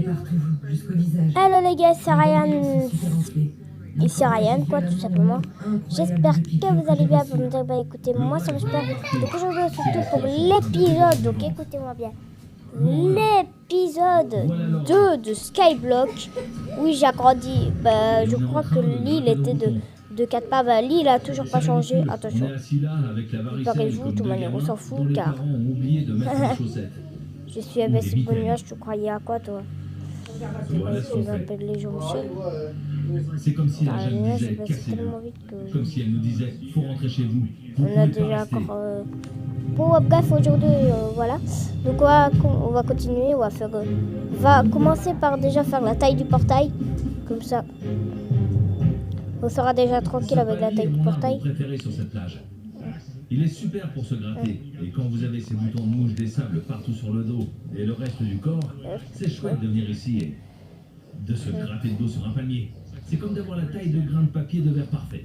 partout, jusqu'au visage. Hello les gars, c'est Ryan. Différencié. Ici Ryan, quoi, tout simplement. J'espère que vous allez bien. Vous me dire, bah écoutez, moi ça me super. Donc aujourd'hui, surtout pour l'épisode, donc écoutez-moi bien. L'épisode 2 de Skyblock. Oui, j'ai agrandi. Bah, je crois que l'île était de 4 pas. Bah, l'île a toujours pas changé. Attention. Préparez-vous, de toute manière, on s'en fout car. Je suis avec ce bon nuage, tu croyais à quoi toi? Je m'appelle les gens Michel. C'est comme si la jeune disait tellement vite que... Comme si elle nous disait faut rentrer chez vous. On a déjà encore... Bon, bref, aujourd'hui, voilà. Donc on va continuer, on va commencer par déjà faire la taille du portail. Comme ça. On sera déjà tranquille avec la taille du portail. Préféré sur cette plage. Il est super pour se gratter. Et quand vous avez ces boutons de mouche des sables partout sur le dos et le reste du corps, c'est chouette de venir ici et de se gratter le dos sur un palmier. C'est comme d'avoir la taille de grain de papier de verre parfaite.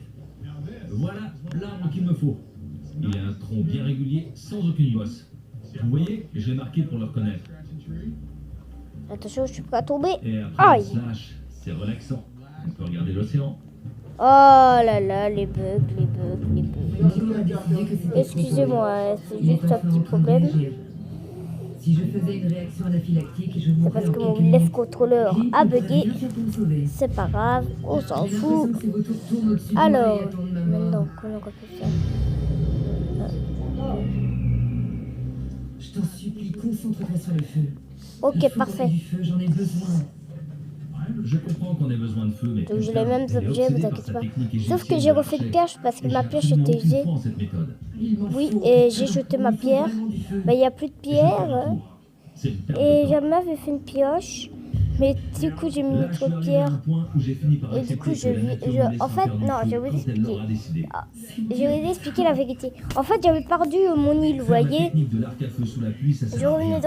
Voilà l'arbre qu'il me faut. Il a un tronc bien régulier, sans aucune bosse. Vous voyez, je l'ai marqué pour le reconnaître. Attention, je suis pas tombé. Et après Aïe. le slash, c'est relaxant. On peut regarder l'océan. Oh là là, les bugs. Excusez-moi, c'est juste un petit problème. Si je faisais une réaction anaphylactique, je C'est parce que mon left controller a bugué. C'est pas grave, on s'en fout. Alors, maintenant, comment on peut faire? Je t'en supplie, concentre-toi sur le feu. Ok, parfait. J'en ai besoin. Je comprends qu'on ait besoin de feu, mais Donc j'ai les mêmes objets, vous inquiétez pas. Sauf que j'ai refait de pioche parce que ma pioche était usée. Oui, et j'ai jeté ma pierre. Mais il n'y a plus de pierre. Et j'avais fait une pioche. Mais du coup, j'ai mis trop de pierre. Et du coup, en fait, non, je vais vous expliquer. Je vais vous expliquer la vérité. En fait, j'avais perdu mon île, vous voyez. Je revenais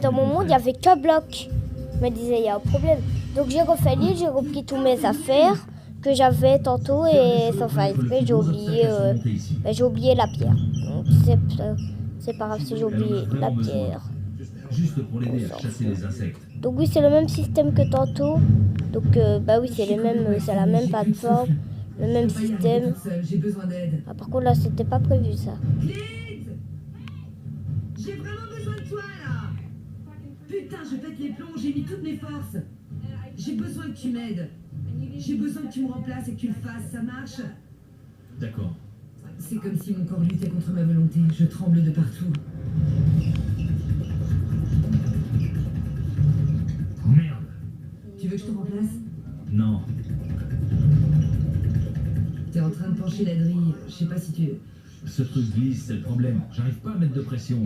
dans mon monde, il n'y avait qu'un bloc. Je me disais, il y a un problème. Donc j'ai refait l'île, j'ai repris tous mes affaires que j'avais tantôt et sans faire exprès, j'ai oublié la pierre. Donc c'est pas grave si j'ai oublié la pierre. Juste pour l'aider à chasser les insectes. Donc oui, c'est le même système que tantôt. Donc bah oui, c'est la même plateforme, le même système. J'ai besoin d'aide. Ah, par contre là, c'était pas prévu ça. Clint, j'ai vraiment besoin de toi là. Putain, je pète les plombs, j'ai mis toutes mes forces. J'ai besoin que tu m'aides. J'ai besoin que tu me remplaces et que tu le fasses, ça marche? D'accord. C'est comme si mon corps luttait contre ma volonté, je tremble de partout. Merde. Tu veux que je te remplace? Non. T'es en train de pencher la grille, je sais pas si tu... Ce truc glisse, c'est le problème. J'arrive pas à mettre de pression.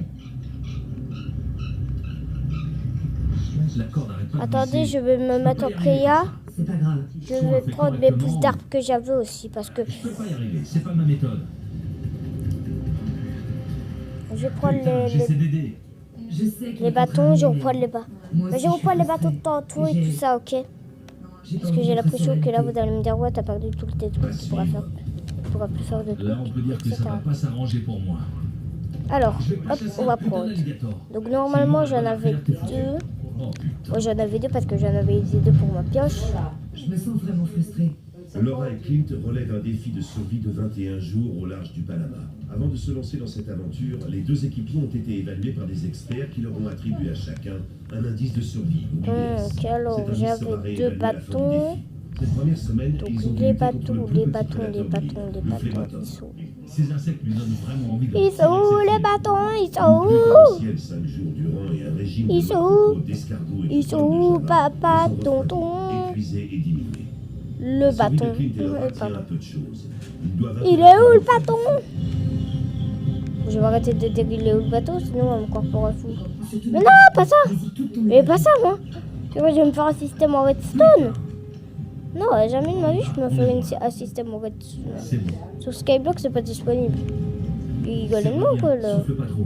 La corde arrête pas de Attendez, glisser. je vais me mettre en créa. C'est pas grave. Je vais prendre mes pousses d'arbres que j'avais aussi parce que Je peux pas y arriver, c'est pas ma méthode. je vais prendre J'essaie d'aider. Je sais que les bâtons, je reprends les bâtons. Moi Mais aussi, je reprends les frustrée. bâtons de tantôt et tout ça, ok? Parce que j'ai l'impression que là vous allez me dire, ouais, t'as perdu tous tes trucs, tu pourras plus faire de Là, on trucs, peut dire que ça etc. va pas s'arranger pour moi. Alors, Je vais pas hop, chasser on va un putain prendre. d'alligator. Donc normalement Sinon, j'en elle va avais faire tes deux. frais. Oh putain. Moi j'en avais deux parce que j'en avais utilisé deux pour ma pioche. Je me sens vraiment frustrée. Laura et Clint relèvent un défi de survie de 21 jours au large du Panama. Avant de se lancer dans cette aventure, les deux équipiers ont été évalués par des experts qui leur ont attribué à chacun un indice de survie. ou IDS. Ok, alors Cet indice j'avais sera deux réévalué à la fin du bâtons. défi. Cette première semaine, Donc ils ont dû les lutter contre bâtons, le les plus petit bâtons, prédateur de l'île, les le bâtons, flématon. ils sont... Ces insectes lui donnent vraiment envie de... Ils sont où les bâtons? Ils sont Une pluie où? torrentielle 5 jours durant et un régime Ils de sont marcots, où? d'escargots et Ils de sont pommes de où, Java papa, les ont refroidis, tonton? épuisés et diminués. Le La survie bâton. de Clint et Laura Le tient à bâton. peu de choses. Ils doivent Il est où le bâton? Je vais arrêter de dire il est où le bâton, sinon on va me croire pour un fou. Mais non, pas ça! Mais pas ça, moi! Tu vois, je vais me faire un système en redstone! Non, jamais de ma vie je me ferais un système en redstone. C'est bon. Sur Skyblock, c'est pas disponible. Il rigole de moi, quoi, là. Souffle pas trop.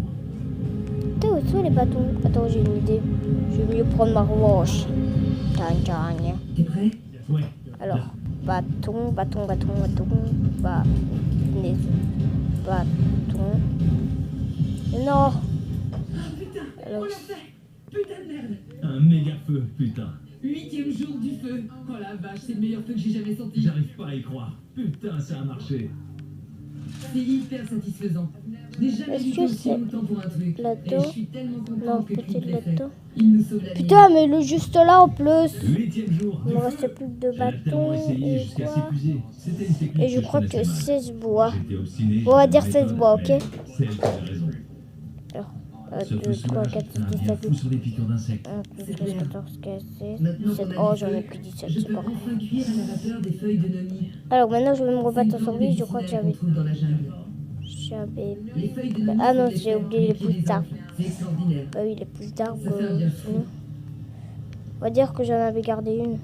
T'es où sont les bâtons? Attends, j'ai une idée. Je vais mieux prendre ma revanche. T'es prêt? Ouais. Alors, bâton. Non. Putain, Alors, on l'a fait. Putain de merde. Un méga feu, putain. 8e jour du feu. Oh la vache, c'est le meilleur feu que j'ai jamais senti. J'arrive pas à y croire. Putain, ça a marché. C'est hyper satisfaisant. Je n'ai jamais Est-ce lutté que aussi c'est longtemps pour un truc. l'auto? Et je suis tellement Non, contente que Clint peut-être l'ait fait. l'auto. Il nous sauve la vie. Putain, mais le juste là en plus. 8e jour. Il du me feu. reste plus de J'ai tellement bâtons essayé et jusqu'à quoi. s'épuiser. C'était une technique Et je crois que connaissais mal. 16 bois. J'étais obstiné. Bon, on va dire la 16 méthode, bois, ok? mais C'est elle qui avait raison. Alors, Ce 2, feu 3, soulage, 4, c'est un 5, 6, bien 7, fou sur les piqûres d'insectes. 1, 2, 3, 14, 15, 16, Maintenant 17. qu'on a Oh, du j'en ai feu, plus 17, je c'est peux pas grave. enfin cuire à la vapeur des feuilles de nomi. Alors maintenant, je vais me rebattre en C'est une survie. plante Je crois que médicinale qu'on trouve dans la jungle. j'avais. Les feuilles de nomi Ah non, sont des j'ai feuilles oublié les qui les pousses d'arbres. enflent. C'est extraordinaire. Bah oui, les pousses d'arbres. Ça fait un bien fou. sinon. On va dire que j'en avais gardé une.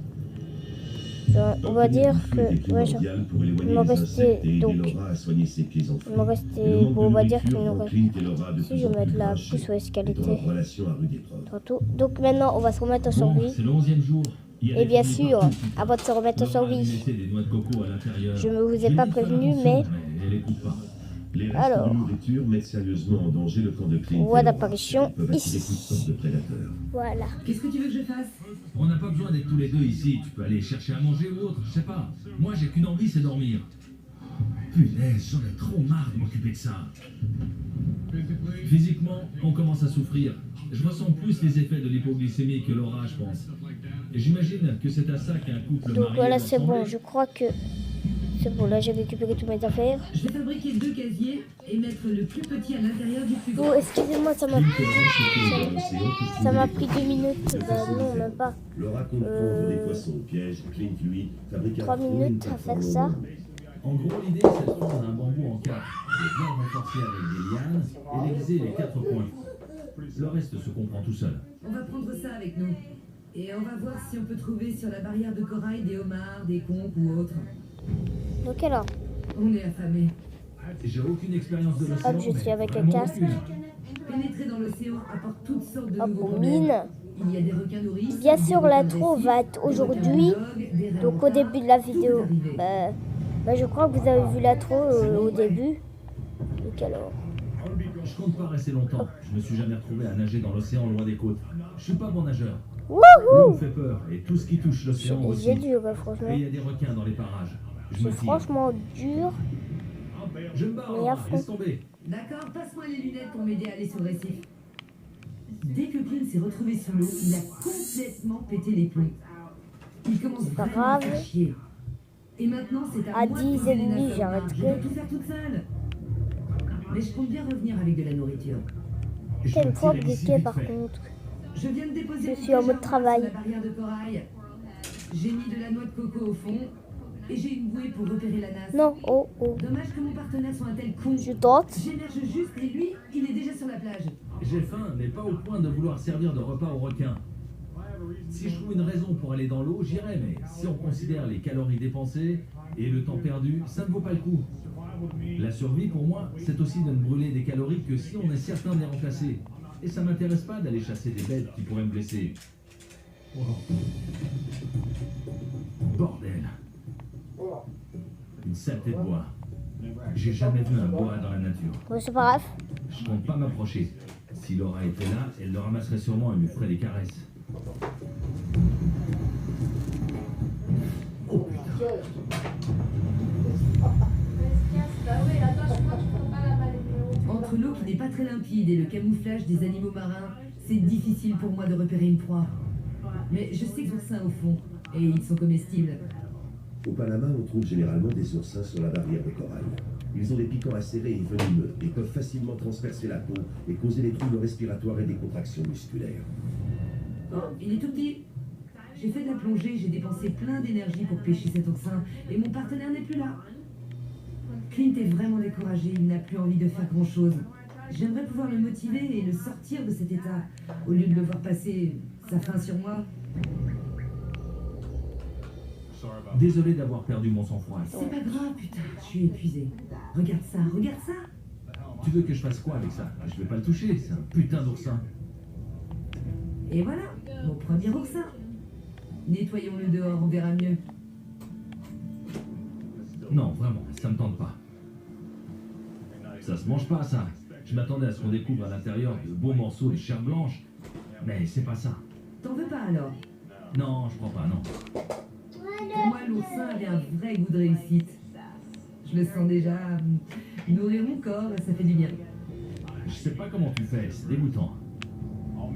On va Obtenir dire du feu était que. Ouais, primordial pour éloigner il m'en les restait insectes et aider donc. Laura à soigner ses pieds enflés. Il m'en restait. Et le manque Bon, de on va dire nourriture qu'il nous rend reste. Clint et Laura de Si plus je en vais plus mettre la grincheux, pousse où est-ce qu'elle mettant leur était. relation à rude épreuve. Tantôt. Donc maintenant, on va se remettre en Bon, survie. c'est le 11e jour. Il y a Et des bien fourmis sûr, partout. avant de se remettre en Laura a survie, laissé des noix de coco à l'intérieur. je ne vous ai lui pas dis de faire prévenu, attention, mais elle écoute pas. Les restes Alors. de nourriture mettent sérieusement en danger le camp de Clint. voie et Laura. d'apparition Ils peuvent attirer ici. toutes sortes de prédateurs. Voilà. Qu'est-ce que tu veux que je fasse? On n'a pas besoin d'être tous les deux ici. Tu peux aller chercher à manger ou autre, je sais pas. Moi, j'ai qu'une envie, c'est dormir. Punaise, j'en ai trop marre de m'occuper de ça. Physiquement, on commence à souffrir. Je ressens plus les effets de l'hypoglycémie que Laura, je pense. Et j'imagine que c'est à ça qu'un couple Donc marié voilà, doit c'est bon. ressembler. Je crois que c'est bon. Là, j'ai récupéré toutes mes affaires. Je vais fabriquer 2 casiers et mettre le plus petit à l'intérieur du plus Bon, grand. excusez-moi, ça m'a Clint et Laura sautent dans l'océan pour ça m'a trouver pris des 2 minutes. Le Bah, façon de non, faire. même pas. Laura compte prendre des poissons au piège. Clint, lui, fabrique un 3 trou et une minutes à plateforme faire en ça. bois. En gros, l'idée, c'est de prendre un bambou en 4, de bien renforcer avec des lianes et l'aiguiser les 4 coins. Le reste se comprend tout seul. On va prendre ça avec nous. Et on va voir si on peut trouver sur la barrière de corail des homards, des conques ou autres. Donc alors, On est affamés. J'ai aucune expérience de l'océan. hop, je suis mais avec un vraiment casque. aucune. Pénétrer dans l'océan apporte toutes sortes de Hop, nouveaux on problèmes. mine. Il y a des requins nourrices. Bien des sûr, requins l'intro récifs, va être des aujourd'hui. requins bulldogs, des raies Donc au rentards. début de la Tout est vidéo, arrivé. je crois que vous avez vu l'intro au début. Donc alors, Je compte pas rester longtemps. Je me suis jamais retrouvé à nager dans l'océan loin des côtes. Je suis pas bon nageur. wouhou, L'eau me fait peur et tout ce qui touche l'océan aussi. j'ai dur, Et franchement. il y a des requins dans les parages. Je C'est me tire. franchement dur. Je me barre, Mais à fond. laisse tomber. D'accord, passe-moi les lunettes pour m'aider à aller sur le récif. Dès que Clint s'est retrouvé sous l'eau, il a complètement pété les plombs. Il commence C'est pas vraiment à grave. faire chier. Et maintenant, c'est à À moi 10 de poser les ennemis, nappes à j'arrête main. plus. Je dois tout faire toute seule. Mais je compte bien revenir avec de la nourriture. Je Quel me point tire ici briquet vite par fait. contre. Je viens de déposer Je mon suis en mode pyjama travail. sur la barrière de corail. J'ai mis de la noix de coco au fond et j'ai une bouée pour repérer la nasse. Non, oh, oh. Dommage que mon partenaire soit un tel con. Je tente. J'émerge juste et lui, il est déjà sur la plage. J'ai faim, mais pas au point de vouloir servir de repas aux requins. Si je trouve une raison pour aller dans l'eau, j'irai, mais si on considère les calories dépensées et le temps perdu, ça ne vaut pas le coup. La survie, pour moi, c'est aussi de ne brûler des calories que si on est certain de les remplacer. Et ça m'intéresse pas d'aller chasser des bêtes qui pourraient me blesser. Wow. Bordel. Une saleté de bois. J'ai jamais vu un bois dans la nature. Bon, c'est pas grave. Je compte pas m'approcher. Si Laura était là, elle le ramasserait sûrement et me ferait des caresses. Oh putain. Entre l'eau qui n'est pas très limpide et le camouflage des animaux marins, c'est difficile pour moi de repérer une proie. Mais je sais que oursins au fond, et ils sont comestibles. Au Panama, on trouve généralement des oursins sur la barrière de corail. Ils ont des piquants acérés et venimeux et peuvent facilement transpercer la peau et causer des troubles respiratoires et des contractions musculaires. Oh, il est tout petit. J'ai fait de la plongée, j'ai dépensé plein d'énergie pour pêcher cet oursin, et mon partenaire n'est plus là. Clint est vraiment découragé, il n'a plus envie de faire grand-chose. J'aimerais pouvoir le motiver et le sortir de cet état, au lieu de le voir passer sa faim sur moi. Désolé d'avoir perdu mon sang-froid. C'est pas grave, putain, je suis épuisé. Regarde ça, regarde ça. Tu veux que je fasse quoi avec ça? Je vais pas le toucher, c'est un putain d'oursin. Et voilà, mon premier oursin. Nettoyons-le dehors, on verra mieux. Non, vraiment, ça me tente pas. Ça se mange pas, ça. Je m'attendais à ce qu'on découvre à l'intérieur de beaux morceaux de chair blanche. Mais c'est pas ça. T'en veux pas alors? Non, je crois pas, non. Pour moi, l'oursin avait un vrai goût de réussite. Je le sens déjà nourrir mon corps, ça fait du bien. Je sais pas comment tu fais, c'est dégoûtant.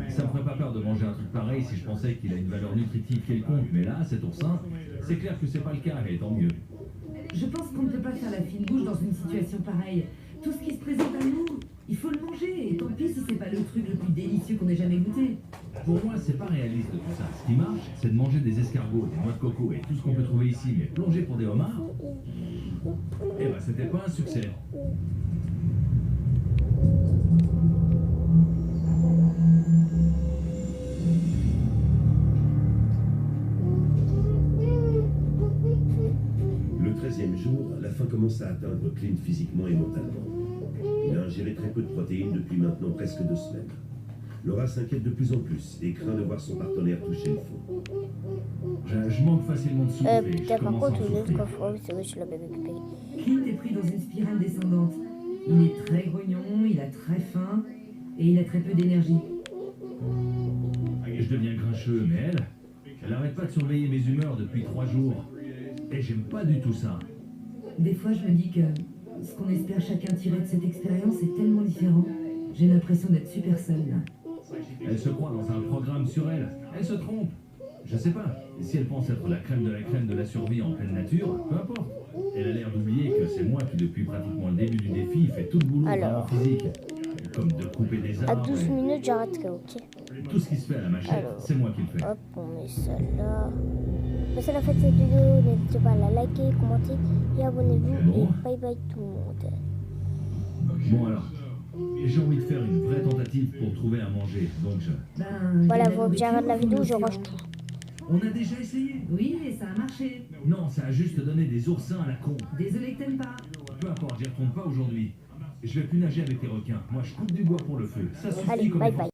Ça me ferait pas peur de manger un truc pareil si je pensais qu'il a une valeur nutritive quelconque, mais là, cet oursin, c'est clair que c'est pas le cas, et tant mieux. Je pense qu'on ne peut pas faire la fine bouche dans une situation pareille. Tout ce qui se présente à nous, il faut le manger. Et tant pis si c'est pas le truc le plus délicieux qu'on ait jamais goûté. Pour moi, c'est pas réaliste tout ça. Ce qui marche, c'est de manger des escargots, des noix de coco et tout ce qu'on peut trouver ici, mais plonger pour des homards, eh ben, c'était pas un succès. Le 13e jour, la faim commence à atteindre Clint physiquement et mentalement. Il a ingéré très peu de protéines depuis maintenant presque 2 semaines. Laura s'inquiète de plus en plus et craint de voir son partenaire toucher le fond. Je manque facilement de souffler. Putain, Je par commence à en contre, le souffrir. coffre, oui, c'est vrai, je l'avais récupéré. Clint est pris dans une spirale descendante. Il est très grognon, il a très faim et il a très peu d'énergie. Je deviens grincheux, mais elle arrête pas de surveiller mes humeurs depuis 3 jours. Et j'aime pas du tout ça. Des fois, je me dis que ce qu'on espère chacun tirer de cette expérience est tellement différent. J'ai l'impression d'être super seule là. Elle se croit dans un programme sur elle. Elle se trompe. Je sais pas. Si elle pense être la crème de la survie en pleine nature, peu importe. Elle a l'air d'oublier que c'est moi qui, depuis pratiquement le début du défi, fait tout le boulot Alors. vraiment physique. Comme de couper des À arbres. 12 minutes, j'arrêterai, ok? Tout ce qui se fait à la machette, Alors. c'est moi qui le fais. Hop, on met ça là. Passez la fête cette vidéo, n'hésitez pas à la liker, commenter et abonnez-vous. Bon. Et bye bye tout le monde. Bon alors, j'ai envie de faire une vraie tentative pour trouver à manger. Donc Voilà, vous vous j'arrête la vidéo, je range tout. On a déjà essayé. Oui, et ça a marché. Non, ça a juste donné des oursins à la con. Désolé que t'aimes pas. Peu importe, j'y retourne pas aujourd'hui. Je vais plus nager avec les requins. Moi, je coupe du bois pour le feu. Ça suffit Allez, comme bye effort. bye.